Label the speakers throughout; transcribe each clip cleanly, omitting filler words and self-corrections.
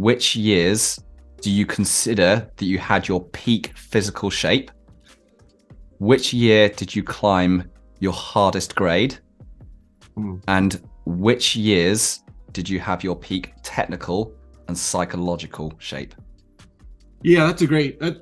Speaker 1: which years do you consider that you had your peak physical shape? Which year did you climb your hardest grade? And which years did you have your peak technical and psychological shape?
Speaker 2: Yeah,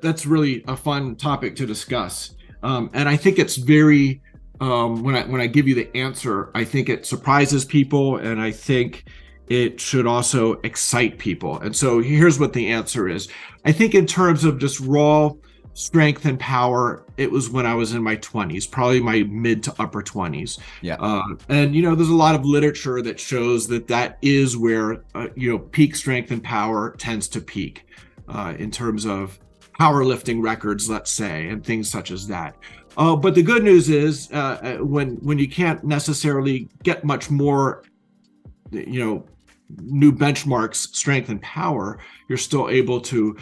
Speaker 2: that's really a fun topic to discuss. And I think it's very, when I give you the answer, I think it surprises people, and I think it should also excite people. And so here's what the answer is. I think in terms of just raw strength and power, it was when I was in my 20s, probably my mid to upper 20s.
Speaker 1: Yeah.
Speaker 2: And there's a lot of literature that shows that is where peak strength and power tends to peak in terms of powerlifting records, let's say, and things such as that. But the good news is when you can't necessarily get much more, new benchmarks, strength and power, you're still able to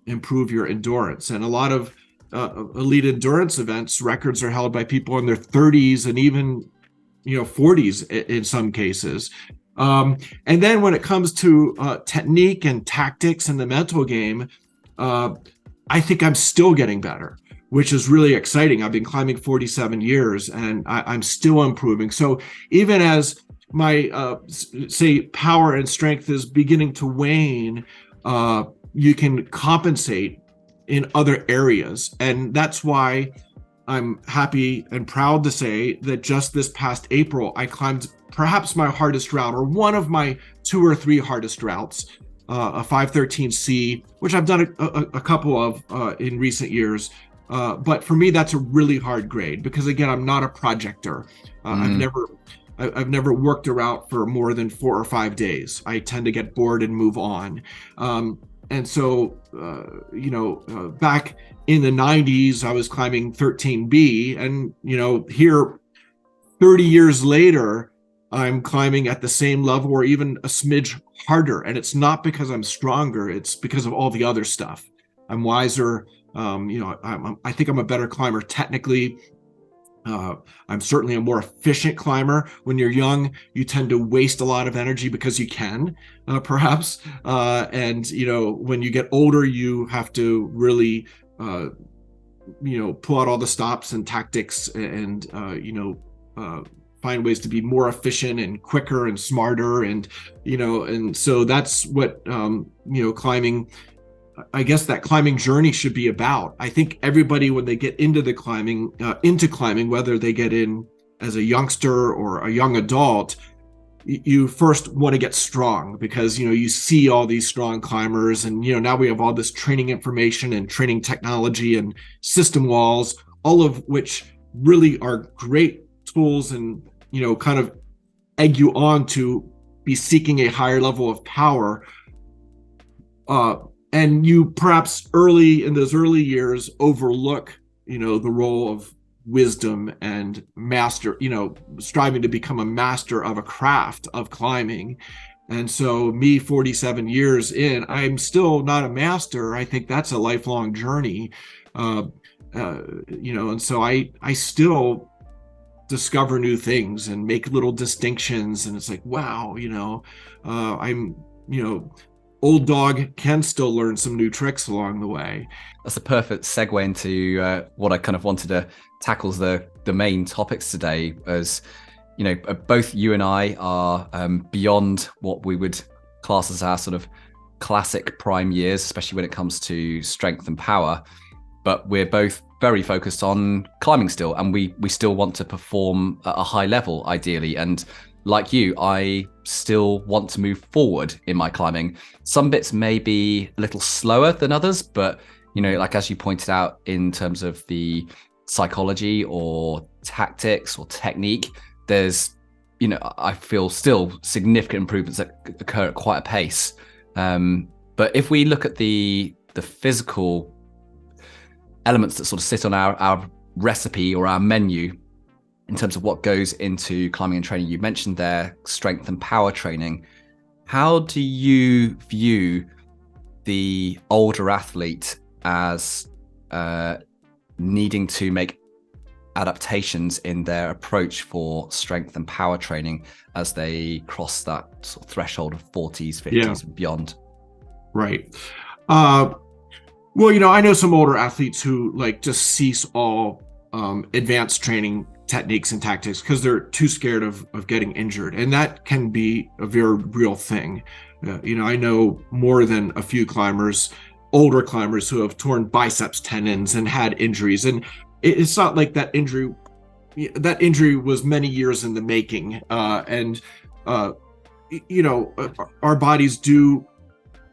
Speaker 2: improve your endurance. And a lot of elite endurance events, records are held by people in their 30s and even 40s in some cases. And then when it comes to technique and tactics and the mental game, I think I'm still getting better, which is really exciting. I've been climbing 47 years and I'm still improving. So even as my say power and strength is beginning to wane, you can compensate in other areas. And that's why I'm happy and proud to say that just this past April, I climbed perhaps my hardest route, or one of my 2 or 3 hardest routes, a 513C, which I've done a couple of in recent years. But for me, that's a really hard grade because, again, I'm not a projector. I've never worked a route for more than 4 or 5 days. I tend to get bored and move on. And so, back in the 90s, I was climbing 13B, and, here 30 years later, I'm climbing at the same level or even a smidge harder. And it's not because I'm stronger, it's because of all the other stuff. I'm wiser. I think I'm a better climber technically. I'm certainly a more efficient climber. When you're young, you tend to waste a lot of energy because you can, perhaps. And when you get older, you have to really, pull out all the stops and tactics and, find ways to be more efficient and quicker and smarter. And, and so that's what, climbing, I guess that climbing journey should be about. I think everybody, when they get into climbing, whether they get in as a youngster or a young adult, you first want to get strong because, you see all these strong climbers, and, now we have all this training information and training technology and system walls, all of which really are great tools and, kind of egg you on to be seeking a higher level of power. And you perhaps in those early years overlook, the role of wisdom and master, striving to become a master of a craft of climbing. And so me, 47 years in, I'm still not a master. I think that's a lifelong journey. And so I still discover new things and make little distinctions. And it's like, wow, I'm, old dog can still learn some new tricks along the way.
Speaker 1: That's a perfect segue into what I kind of wanted to tackle as the main topics today. As both you and I are beyond what we would class as our sort of classic prime years, especially when it comes to strength and power. But we're both very focused on climbing still, and we still want to perform at a high level, ideally. And like you, I still want to move forward in my climbing. Some bits may be a little slower than others, but, like as you pointed out, in terms of the psychology or tactics or technique, there's, I feel still significant improvements that occur at quite a pace. But if we look at the physical elements that sort of sit on our recipe or our menu, in terms of what goes into climbing and training, you mentioned there strength and power training. How do you view the older athlete as needing to make adaptations in their approach for strength and power training as they cross that sort of threshold of 40s, 50s and beyond?
Speaker 2: Right. Well, I know some older athletes who like just cease all advanced training techniques and tactics because they're too scared of getting injured. And that can be a very real thing. I know more than a few older climbers who have torn biceps tendons and had injuries. And it's not like that injury was many years in the making. Our bodies do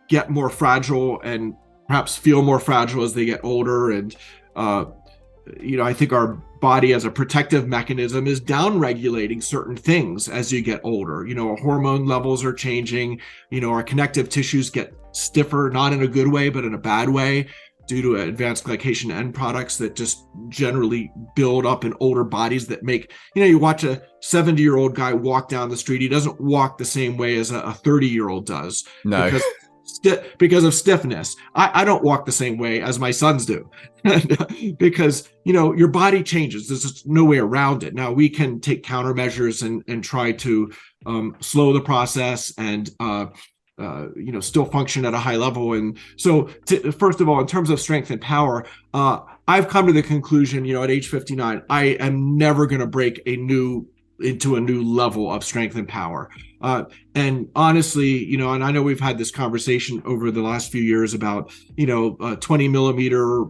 Speaker 2: get more fragile and perhaps feel more fragile as they get older. And, I think our body as a protective mechanism is down-regulating certain things as you get older. Our hormone levels are changing. Our connective tissues get stiffer, not in a good way, but in a bad way, due to advanced glycation end products that just generally build up in older bodies that make, you watch a 70-year-old guy walk down the street. He doesn't walk the same way as a 30-year-old does.
Speaker 1: No.
Speaker 2: Because of stiffness. I don't walk the same way as my sons do because, your body changes. There's just no way around it. Now we can take countermeasures and try to slow the process and, still function at a high level. And so first of all, in terms of strength and power, I've come to the conclusion, at age 59, I am never going to break into a new level of strength and power. And honestly, and I know we've had this conversation over the last few years about, 20 millimeter,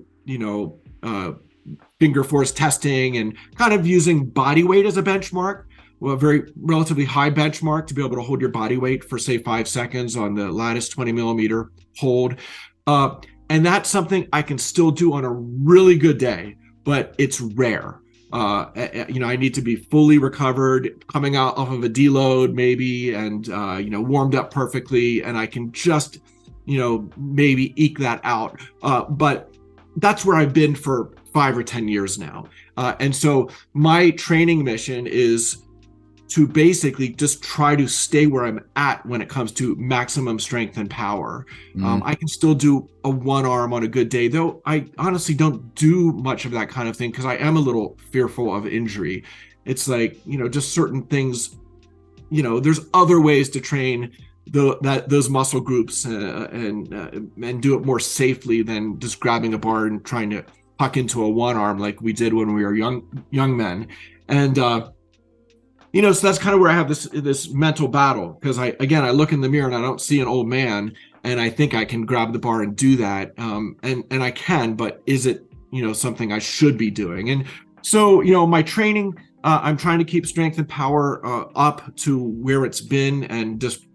Speaker 2: finger force testing and kind of using body weight as a benchmark, a very relatively high benchmark to be able to hold your body weight for say 5 seconds on the Lattice 20 millimeter hold. And that's something I can still do on a really good day, but it's rare. I need to be fully recovered, coming out off of a deload maybe, and, warmed up perfectly. And I can just, maybe eke that out. But that's where I've been for 5 or 10 years now. And so my training mission is to basically just try to stay where I'm at when it comes to maximum strength and power. I can still do a one arm on a good day, though I honestly don't do much of that kind of thing because I am a little fearful of injury. It's like, just certain things, there's other ways to train those muscle groups and do it more safely than just grabbing a bar and trying to puck into a one arm like we did when we were young men. And, so that's kind of where I have this mental battle because I look in the mirror and I don't see an old man and I think I can grab the bar and do that. And I can, but is it, something I should be doing? And so, my training, I'm trying to keep strength and power up to where it's been and just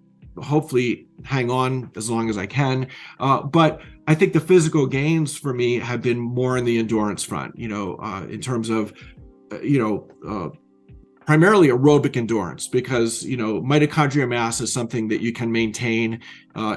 Speaker 2: hopefully hang on as long as I can. But I think the physical gains for me have been more in the endurance front, in terms of, primarily aerobic endurance because, mitochondrial mass is something that you can maintain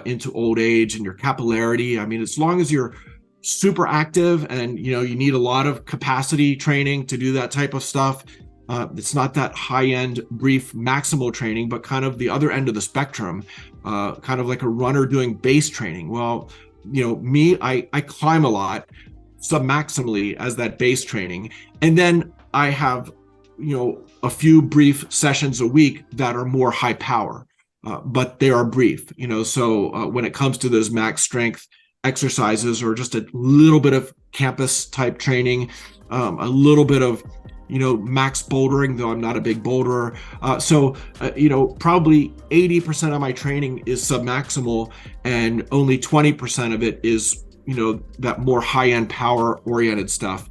Speaker 2: into old age and your capillarity. I mean, as long as you're super active and, you need a lot of capacity training to do that type of stuff. It's not that high-end, brief, maximal training, but kind of the other end of the spectrum, kind of like a runner doing base training. Well, I climb a lot submaximally as that base training. And then I have a few brief sessions a week that are more high power, but they are brief, so when it comes to those max strength exercises or just a little bit of campus type training, a little bit of, max bouldering, though I'm not a big boulderer. Probably 80% of my training is submaximal and only 20% of it is, that more high-end power oriented stuff.